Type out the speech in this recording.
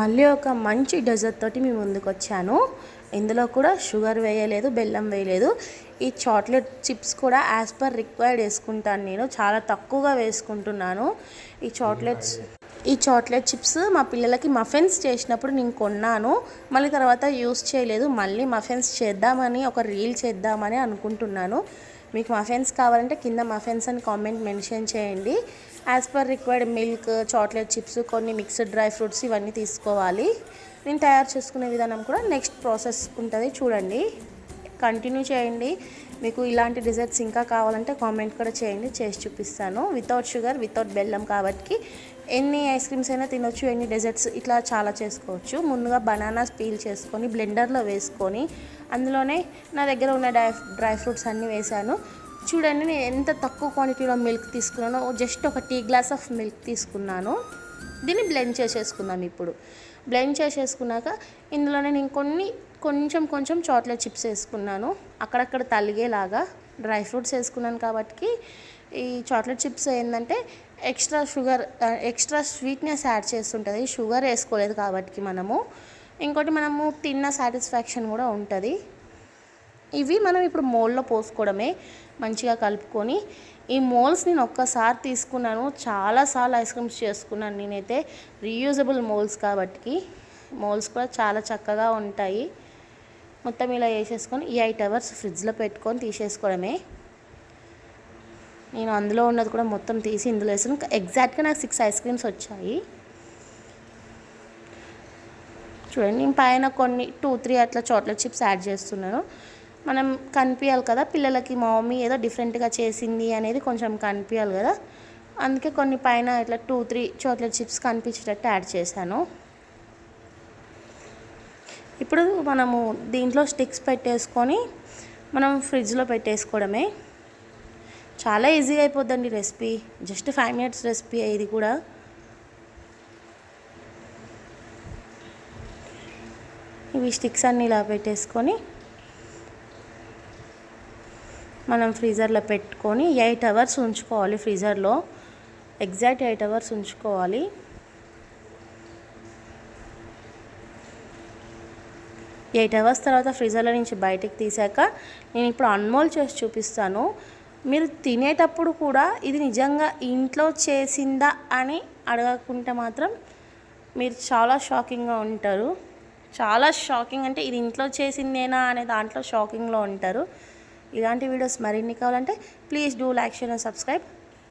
మళ్ళీ ఒక మంచి డెజర్ట్ తోటి మీ ముందుకు వచ్చాను. ఇందులో కూడా షుగర్ వేయలేదు, బెల్లం వేయలేదు. ఈ చాక్లెట్ చిప్స్ కూడా యాజ్ పర్ రిక్వైర్డ్ వేసుకుంటాను. నేను చాలా తక్కువగా వేసుకుంటున్నాను. ఈ చాక్లెట్ చిప్స్ మా పిల్లలకి మఫిన్స్ చేసినప్పుడు నేను కొన్నాను. మళ్ళీ తర్వాత యూస్ చేయలేదు. మళ్ళీ మఫిన్స్ చేద్దామని, ఒక రీల్ చేద్దామని అనుకుంటున్నాను. మీకు మఫిన్స్ కావాలంటే కింద మఫిన్స్ అని కామెంట్ మెన్షన్ చేయండి. As per required milk, chocolate chips, కొన్ని మిక్స్డ్ డ్రై ఫ్రూట్స్ ఇవన్నీ తీసుకోవాలి. నేను తయారు చేసుకునే విధానం కూడా నెక్స్ట్ ప్రాసెస్ ఉంటుంది, చూడండి, కంటిన్యూ చేయండి. మీకు ఇలాంటి డిజర్ట్స్ ఇంకా కావాలంటే కామెంట్ కూడా చేయండి, చేసి చూపిస్తాను. వితౌట్ షుగర్, వితౌట్ బెల్లం కాబట్టి ఎన్ని ఐస్ క్రీమ్స్ అయినా తినొచ్చు, ఎన్ని డెజర్ట్స్ ఇట్లా చాలా చేసుకోవచ్చు. ముందుగా బనానాస్ పీల్ చేసుకొని బ్లెండర్లో వేసుకొని అందులోనే నా దగ్గర ఉన్న డ్రై ఫ్రూట్స్ అన్నీ వేసాను. చూడండి, నేను ఎంత తక్కువ క్వాంటిటీలో మిల్క్ తీసుకున్నానో, జస్ట్ ఒక టీ గ్లాస్ ఆఫ్ మిల్క్ తీసుకున్నాను. దీన్ని బ్లెండ్ చేసేసుకుందాం. ఇప్పుడు బ్లెండ్ చేసేసుకున్నాక ఇందులోనే నేను కొంచెం చాక్లెట్ చిప్స్ వేసుకున్నాను, అక్కడక్కడ తలిగేలాగా. డ్రై ఫ్రూట్స్ వేసుకున్నాను కాబట్టి ఈ చాక్లెట్ చిప్స్ ఏంటంటే ఎక్స్ట్రా స్వీట్నెస్ యాడ్ చేస్తుంటుంది. షుగర్ వేసుకోలేదు కాబట్టి ఇంకోటి మనము తిన్న సాటిస్ఫాక్షన్ కూడా ఉంటుంది. ఇవి మనం ఇప్పుడు మోల్డ్లో పోసుకోవడమే, మంచిగా కలుపుకొని. ఈ మోల్డ్స్ నేను ఒక్కసారి తీసుకున్నాను, చాలాసార్లు ఐస్ క్రీమ్స్ చేసుకున్నాను నేనైతే. రీయూజబుల్ మోల్డ్స్ కాబట్టి మోల్డ్స్ కూడా చాలా చక్కగా ఉంటాయి. మొత్తం ఇలా వేసేసుకొని 8 hours ఫ్రిడ్జ్లో పెట్టుకొని తీసేసుకోవడమే. నేను అందులో ఉన్నది కూడా మొత్తం తీసి ఇందులో వేసాను. ఎగ్జాక్ట్గా నాకు 6 ఐస్ క్రీమ్స్ వచ్చాయి. చూడండి, నేను పైన కొన్ని 2-3 అట్లా చాక్లెట్ చిప్స్ యాడ్ చేస్తున్నాను. మనం కనిపించాలి కదా పిల్లలకి, మా మమ్మీ ఏదో డిఫరెంట్గా చేసింది అనేది కొంచెం కనిపించాలి కదా, అందుకే కొన్ని పైన ఇట్లా 2-3 చాక్లెట్ చిప్స్ కనిపించేటట్టు యాడ్ చేశాను. ఇప్పుడు మనము దీంట్లో స్టిక్స్ పెట్టేసుకొని మనం ఫ్రిడ్జ్లో పెట్టేసుకోవడమే. చాలా ఈజీగా అయిపోద్దండి రెసిపీ, జస్ట్ 5 minutes రెసిపీ ఇది కూడా. ఇవి స్టిక్స్ అన్నీ ఇలా పెట్టేసుకొని మనం ఫ్రీజర్లో పెట్టుకొని 8 hours ఉంచుకోవాలి. ఫ్రీజర్లో ఎగ్జాక్ట్ 8 hours ఉంచుకోవాలి. ఎయిట్ అవర్స్ తర్వాత ఫ్రీజర్లో నుంచి బయటికి తీసాక నేను ఇప్పుడు అన్మోల్ చేసి చూపిస్తాను. మీరు తినేటప్పుడు కూడా ఇది నిజంగా ఇంట్లో చేసిందా అని అడగకుంటే మాత్రం మీరు చాలా షాకింగ్గా ఉంటారు. చాలా షాకింగ్ అంటే ఇది ఇంట్లో చేసిందేనా అనే దాంట్లో షాకింగ్లో ఉంటారు. ఇలాంటి వీడియోస్ మరిన్ని కావాలంటే please do like, share and subscribe.